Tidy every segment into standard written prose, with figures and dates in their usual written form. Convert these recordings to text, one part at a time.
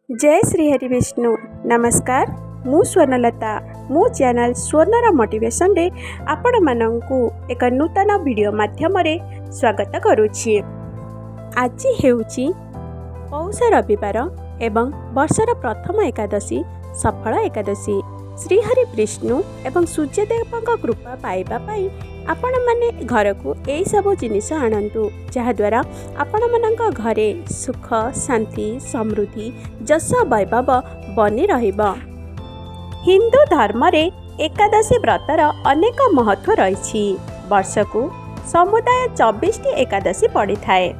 जय श्री हरि विष्णु। नमस्कार, मु स्वर्णलता मो चैनल स्वर्णर मोटिवेशन रे आपण मानंकु एक नूतन वीडियो माध्यम रे स्वागत करुछि। आज हेउछि पौष रविवार एवं वर्षर प्रथम एकादशी सफल एकादशी। श्रीहरि विष्णु एवं सूर्यदेव कृपा पाइबा पाई आपण माने घर को यही सब जिनिस आणंतु जहाद्वारा आपण मानक घरे सुख शांति समृद्धि जस वैभव बनी रहिबो। हिंदू धर्म रे एकादशी व्रतर अनेक महत्व रही। वर्ष को समुदाय 24 टी एकादशी पड़ी थाए।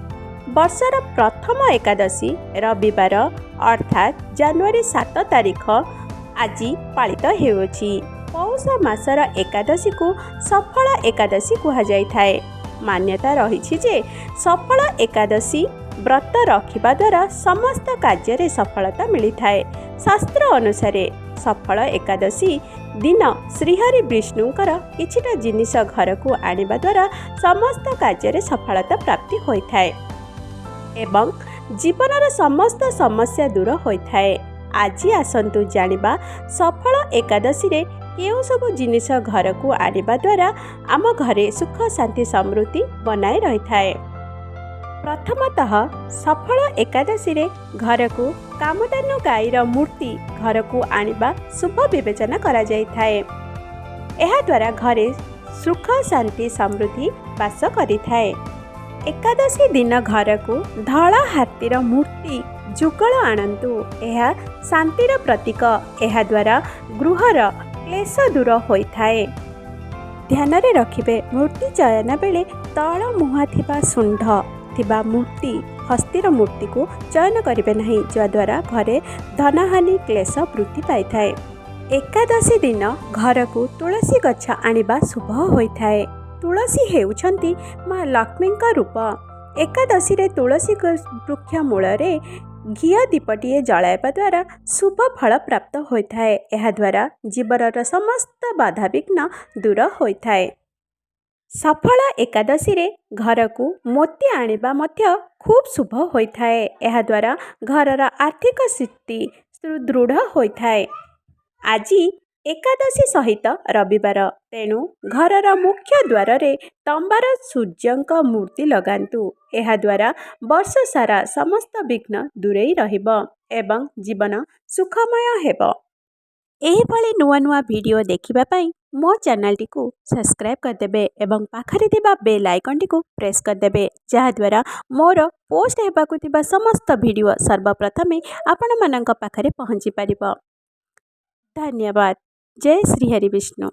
वर्षर प्रथम एकादशी रविवार अर्थात जनवरी 7 तारिख आज पालित हेउछि। पौष मासर एकादशी को सफल एकादशी कहा जाय थाए। मान्यता रही जे सफल एकादशी व्रत रखिबा द्वारा समस्त कार्य रे सफलता मिली थाए। शास्त्र अनुसार सफल एकादशी दिन श्रीहरि विष्णुंकर किछिटा जिनिस घर को आनिबा द्वारा समस्त कार्य रे सफलता प्राप्ति होय थाए एवं जीवनर समस्त समस्या दूर होय थाए। आज आसंतु जानिबा सफल एकादशी रे केउ सब जिनिस घर को आनिबा द्वारा आम घरे सुख शांति समृद्धि बनाए रही थाए। प्रथमतः सफल एकादशी रे घर को कामधेनु गाईर मूर्ति घर को आनिबा शुभ विवेचना करा जाय थाए। एहा द्वारा घरे सुख शांति समृद्धि वास करि थाए। एकादशी दिन घर को धला हाथीर मूर्ति जुगल आणंतु। यह शांतिर प्रतीक। यह द्वारा गृहर क्लेश दूर होइथाए। ध्यान रे रखिबे मूर्ति चयन बेले तळ मुहा थिबा सुंढ थिबा मूर्ति हस्तिर मूर्ति को चयन करिबे नहीं, जद्वारा घरे धनहानि क्लेश वृद्धि पाई थाए। एकादशी दिन घर को तुलसी गछ आनिबा शुभ होइथाए। तुलसी हेउछंती माँ लक्ष्मी रूप। एकादशी रे तुलसी वृक्ष मूल रे घी दीपटीए जलाइबा द्वारा शुभ फल प्राप्त होइथाए। एहा द्वारा जीवनर समस्त बाधा विघ्न दूर होइथाए। सफल एकादशी रे घर को मोती आनिबा मध्य खूब शुभ होइथाए। एहा द्वारा घरर आर्थिक स्थिति सुदृढ़ होइथाए। आज एकादशी सहित रविवार, तेणु घरर मुख्य द्वार रे तंबार सूर्यंक मूर्ति लगांतु। एहा द्वारा वर्ष सारा समस्त विघ्न दूरेई रहिबो एवं जीवन सुखमय हेबो। एही भली नुआ नुआ वीडियो देखिबा पाई मो चैनल टी को सब्सक्राइब कर देबे एवं पाखरे थिबा बेल आइकन टी को प्रेस कर देबे, जहा द्वारा मोर पोस्ट हेबाकु थिबा समस्त वीडियो सर्वप्रथमे आपण मानक पाखरे पहुंची परिबो। धन्यवाद। जय श्री हरि विष्णु।